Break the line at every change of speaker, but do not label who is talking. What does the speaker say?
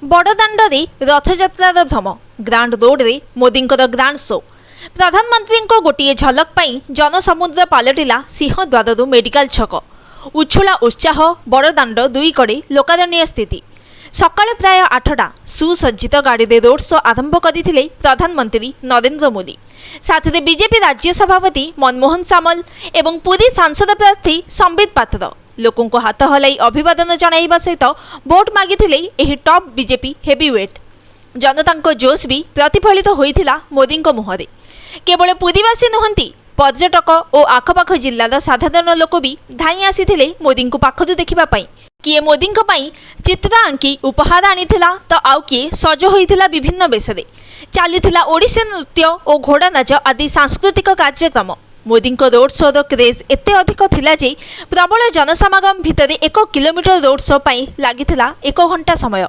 बड़दाण्डे रथयात्रार भ्रम grand रोड्रे मोदींकर grand show. प्रधानमंत्री गोटे झलक पाई जनसमुद्र पलटिला सिंहद्वार मेडिकल छक। उछुला उत्साह बड़दाण्ड दुई कड़े लोकारण्य स्थिति। सकाळ प्राय 8टा सुसज्जित गाड़ी रोड शो आरंभ करते प्रधानमंत्री नरेंद्र मोदी। साथ में बीजेपी राज्य सभापति मनमोहन सामल एवं पुरी सांसद प्रार्थी संबित पात्र लोकों को हाथ हलाई अभिवादन जणाइबा सहित भोट मागिथिले एही टॉप बीजेपी हेवीवेट। जनता जोश भी प्रतिफलित होइथिला मोदी मुहरे। केवल पुरीवासी नुहंती पर्यटक और आखपाख जिल्लार साधारण लोक भी धाई आसीथिले मोदी को पाखरु देखिबा पई। किए मोदी चित्र आंकी उपहार आनीथिला तो आउ किए सज होइथिला विभिन्न बेशरे। चलीथिला ओडिसी नृत्य और घोड़ा नाच आदि सांस्कृतिक कार्यक्रम। मोदी रोड शोर क्रेज एते अधिक थिला जे प्रबल जनसमागम भितर 1 किलोमीटर रोड शो पाई लागिथिला 1 घंटा समय।